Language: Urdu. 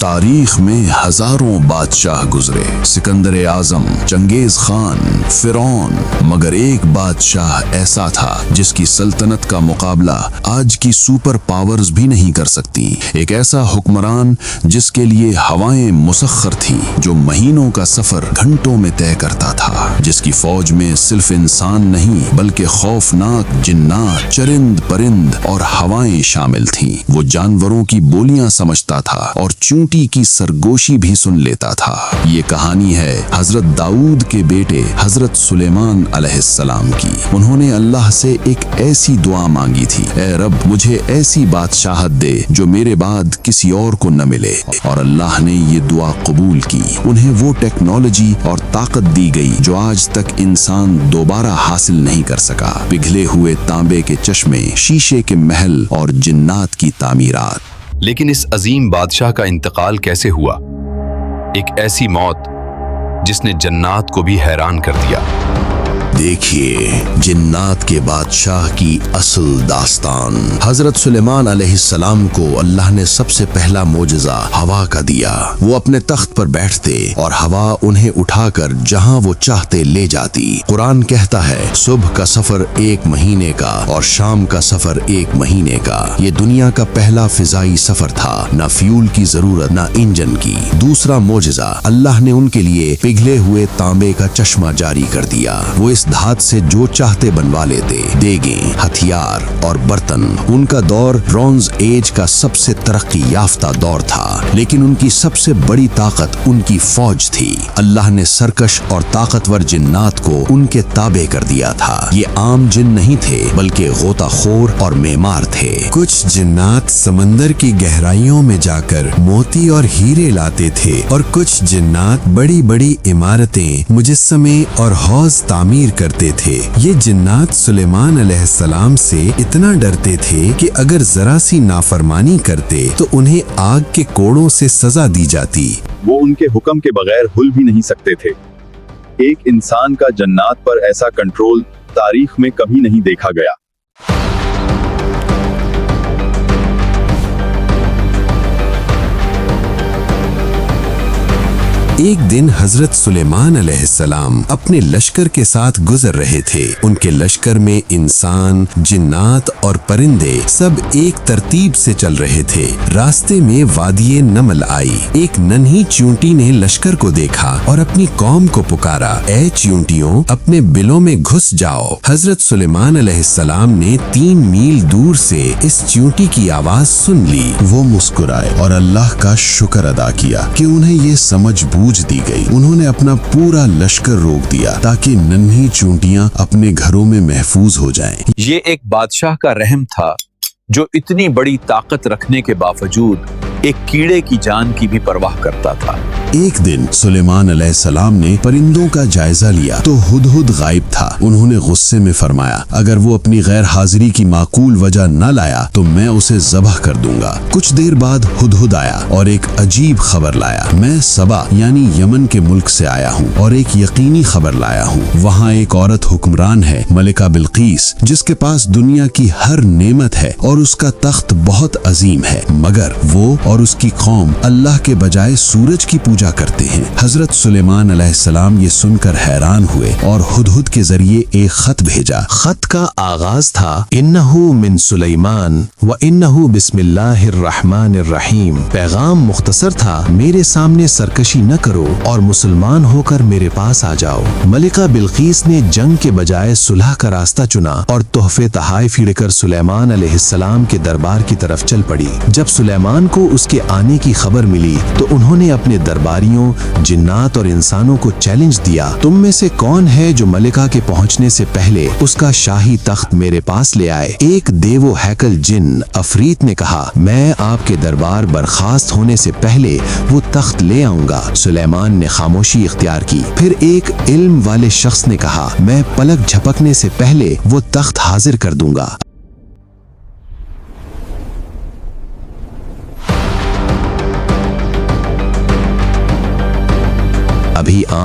تاریخ میں ہزاروں بادشاہ گزرے، سکندر اعظم، چنگیز خان، فرعون، مگر ایک بادشاہ ایسا تھا جس کی سلطنت کا مقابلہ آج کی سپر پاورز بھی نہیں کر سکتی۔ ایک ایسا حکمران جس کے لیے ہوائیں مسخر تھیں، جو مہینوں کا سفر گھنٹوں میں طے کرتا تھا، جس کی فوج میں صرف انسان نہیں بلکہ خوفناک جنات، چرند پرند اور ہوائیں شامل تھیں۔ وہ جانوروں کی بولیاں سمجھتا تھا اور چونٹی کی سرگوشی بھی سن لیتا تھا۔ یہ کہانی ہے حضرت داؤد کے بیٹے حضرت سلیمان علیہ السلام کی۔ انہوں نے اللہ سے ایک ایسی دعا مانگی تھی، اے رب مجھے ایسی بادشاہت دے جو میرے بعد کسی اور کو نہ ملے، اور اللہ نے یہ دعا قبول کی۔ انہیں وہ ٹیکنالوجی اور طاقت دی گئی جو آج تک انسان دوبارہ حاصل نہیں کر سکا۔ پگھلے ہوئے تانبے کے چشمے، شیشے کے محل اور جنات کی تعمیرات۔ لیکن اس عظیم بادشاہ کا انتقال کیسے ہوا؟ ایک ایسی موت جس نے جنات کو بھی حیران کر دیا۔ دیکھیے جنات کے بادشاہ کی اصل داستان۔ حضرت سلیمان علیہ السلام کو اللہ نے سب سے پہلا معجزہ ہوا کا دیا۔ وہ اپنے تخت پر بیٹھتے اور ہوا انہیں اٹھا کر جہاں وہ چاہتے لے جاتی۔ قرآن کہتا ہے صبح کا سفر 1 مہینے کا اور شام کا سفر 1 مہینے کا۔ یہ دنیا کا پہلا فضائی سفر تھا، نہ فیول کی ضرورت نہ انجن کی۔ دوسرا معجزہ، اللہ نے ان کے لیے پگھلے ہوئے تانبے کا چشمہ جاری کر دیا۔ وہ اس دھات سے جو چاہتے بنوا لیتے، دیگیں، ہتھیار اور برتن۔ ان کا دور برونز ایج کا سب سے ترقی یافتہ دور تھا، لیکن ان کی سب سے بڑی طاقت ان کی فوج تھی۔ اللہ نے سرکش اور طاقتور جنات کو ان کے تابع کر دیا تھا۔ یہ عام جن نہیں تھے بلکہ غوطہ خور اور معمار تھے۔ کچھ جنات سمندر کی گہرائیوں میں جا کر موتی اور ہیرے لاتے تھے، اور کچھ جنات بڑی بڑی عمارتیں، مجسمے اور حوض تعمیر کرتے تھے۔ یہ جنات سلیمان علیہ السلام سے اتنا ڈرتے تھے کہ اگر ذرا سی نافرمانی کرتے تو انہیں آگ کے کوڑوں سے سزا دی جاتی۔ وہ ان کے حکم کے بغیر ہل بھی نہیں سکتے تھے۔ ایک انسان کا جنات پر ایسا کنٹرول تاریخ میں کبھی نہیں دیکھا گیا۔ ایک دن حضرت سلیمان علیہ السلام اپنے لشکر کے ساتھ گزر رہے تھے۔ ان کے لشکر میں انسان، جنات اور پرندے سب ایک ترتیب سے چل رہے تھے۔ راستے میں وادی نمل آئی۔ ایک ننھی چیونٹی نے لشکر کو دیکھا اور اپنی قوم کو پکارا، اے چیونٹیوں، اپنے بلوں میں گھس جاؤ۔ حضرت سلیمان علیہ السلام نے 3 میل دور سے اس چیونٹی کی آواز سن لی۔ وہ مسکرائے اور اللہ کا شکر ادا کیا کہ انہیں یہ سمجھ بوجھ دی گئی۔ انہوں نے اپنا پورا لشکر روک دیا تاکہ ننھی چونٹیاں اپنے گھروں میں محفوظ ہو جائیں۔ یہ ایک بادشاہ کا رحم تھا جو اتنی بڑی طاقت رکھنے کے باوجود ایک کیڑے کی جان کی بھی پرواہ کرتا تھا۔ ایک دن سلیمان علیہ السلام نے پرندوں کا جائزہ لیا تو ہدہد غائب تھا۔ انہوں نے غصے میں فرمایا، اگر وہ اپنی غیر حاضری کی معقول وجہ نہ لایا تو میں اسے ذبح کر دوں گا۔ کچھ دیر بعد ہدہد آیا اور ایک عجیب خبر لایا، میں سبا یعنی یمن کے ملک سے آیا ہوں اور ایک یقینی خبر لایا ہوں۔ وہاں ایک عورت حکمران ہے، ملکہ بلقیس، جس کے پاس دنیا کی ہر نعمت ہے اور اس کا تخت بہت عظیم ہے، مگر وہ اور اس کی قوم اللہ کے بجائے سورج کی پوجا کرتے ہیں۔ حضرت سلیمان علیہ السلام یہ سن کر حیران ہوئے اور ہدہد کے ذریعے ایک خط بھیجا۔ خط کا آغاز تھا، انہ من سلیمان و انہ بسم اللہ الرحمن الرحیم۔ پیغام مختصر تھا، میرے سامنے سرکشی نہ کرو اور مسلمان ہو کر میرے پاس آ جاؤ۔ ملکہ بلقیس نے جنگ کے بجائے صلح کا راستہ چنا اور تحفے تحائف لے کر سلیمان علیہ السلام کے دربار کی طرف چل پڑی۔ جب سلیمان کو اس کے آنے کی خبر ملی تو انہوں نے اپنے درباریوں، جنات اور انسانوں کو چیلنج دیا، تم میں سے کون ہے جو ملکہ کے پہنچنے سے پہلے اس کا شاہی تخت میرے پاس لے آئے؟ ایک دیو ہیکل جن افریت نے کہا، میں آپ کے دربار برخاست ہونے سے پہلے وہ تخت لے آؤں گا۔ سلیمان نے خاموشی اختیار کی۔ پھر ایک علم والے شخص نے کہا، میں پلک جھپکنے سے پہلے وہ تخت حاضر کر دوں گا۔ ابھی